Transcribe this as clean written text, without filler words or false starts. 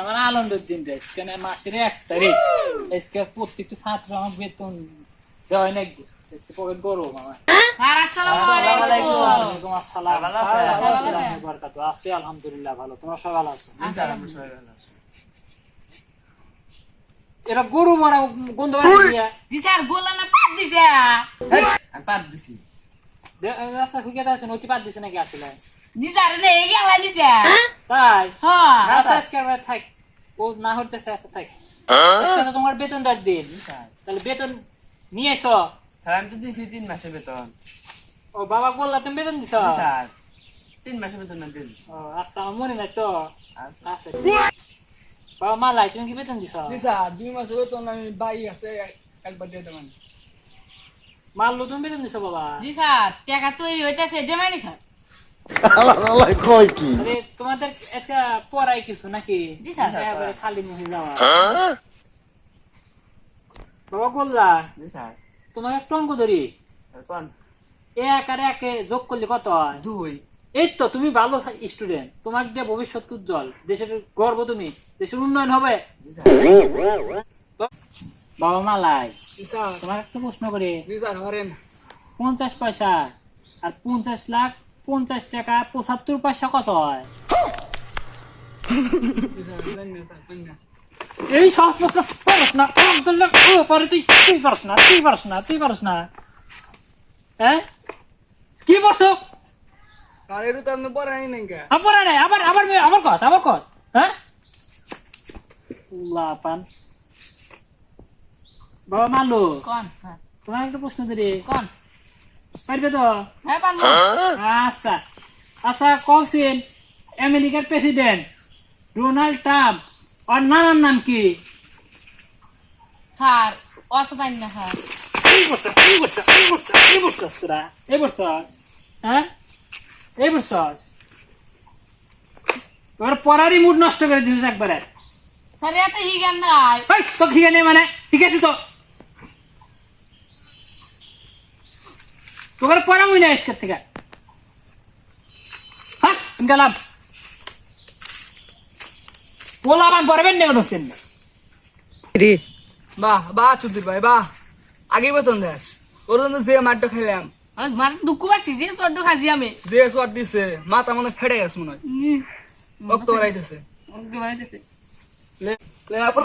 মানে আনন্দের দিন রে, মাসের 1 তারিখ প্রত্যেকটা ছাত্র আমার বেতন দেওয়া হয় নাকি পকেট গরম আমার। আছি আলহামদুলিল্লাহ ভালো, তোমরা সবাই ভালো আছো? এরা গরু মারা গন্ধ পাত দিছে নাকি আসলে তাই? থাক ও না হতেছে থাক, তোমার বেতন দর দিন, তাহলে বেতন নিয়ে এসো। স্যার আমি তো দিছি 3 মাসের বেতন। ও বাবা বললা তুমি বেতন দিছ? স্যার 3 মাসের বেতন না দিয়ে দিছি। ও আচ্ছা আমার মনে নাই তো। আচ্ছা আচ্ছা বাবা মালাই তুমি কি বেতন দিছ? দিছা 2 মাসের বেতন আমি বাই আছে একবার দিয়ে দেবেন। মারলো তুমি বেতন দিছ বাবা? জি স্যার টাকা তৈরি হইতেছে দেমানি স্যার। আরে তোমাদের আজকে পড়াই কিছু নাকি? জি স্যার। একেবারে খালি মুখে যাওয়া। বাবা বললা জি স্যার। তোমার একটা অঙ্ক ধরি, স্যার কোন? 1 আর 1 যোগ করলে কত হয়? 2। এই তো তুমি ভালো স্টুডেন্ট, তোমার যে ভবিষ্যৎ উজ্জ্বল, দেশের গর্ব, তুমি দেশের উন্নয়ন হবে। জি স্যার। বাবা মালাই দিছা তোমার একটা প্রশ্ন করি, দিছা ধরেন 50 পয়সা আর 50 লাখ 50 টাকা 75 পয়সা কত হয়? দিছা জানি না স্যার জানি না। এই সহজ প্রশ্ন পারস না, আব্দুল্লাহ ও পারে, তুই পারস না, তুই পারস না হ্যাঁ কি বলছো? আর এর তো আপনি পড়াই নাই কা আবার নাই, আবার কস হ্যাঁ উল্লা পান। বাবা মালু কোন স্যার? তোমার একটা প্রশ্ন দিদি, কোন? পারবে তো? হ্যাঁ পারবো। আচ্ছা আচ্ছা কৌশিন আমেরিকার প্রেসিডেন্ট ডোনাল্ড ট্রাম্প আর নানার নাম কি? স্যার অত জানি না স্যার। এই বছর তোরা এই বছর হ্যাঁ এই বছর তোর পড়ারই মুড নষ্ট করে দিছিস একবারে। স্যার এত হিগান নাই। এই তো ঠিক আছে মানে ঠিক আছে তো তোর পড়াবই না আজকের থেকে। হ্যাঁ আমি গেলাম, পোলাবান পড়াবেন না কোনো সেন। বাহ বাহ চুদির ভাই বাহ, আগে বেতন দেস ওর জন্য যে মারটা খাইলাম, আমি মানে দুঃখ পাচ্ছি যে চড্ড খাজি আমি। যে সর দিছে মাথা মনে ফেটে গেছে মনে হয়, রক্ত বেরাইতেছে। ওকে ভাই দিতে। লে লে আপর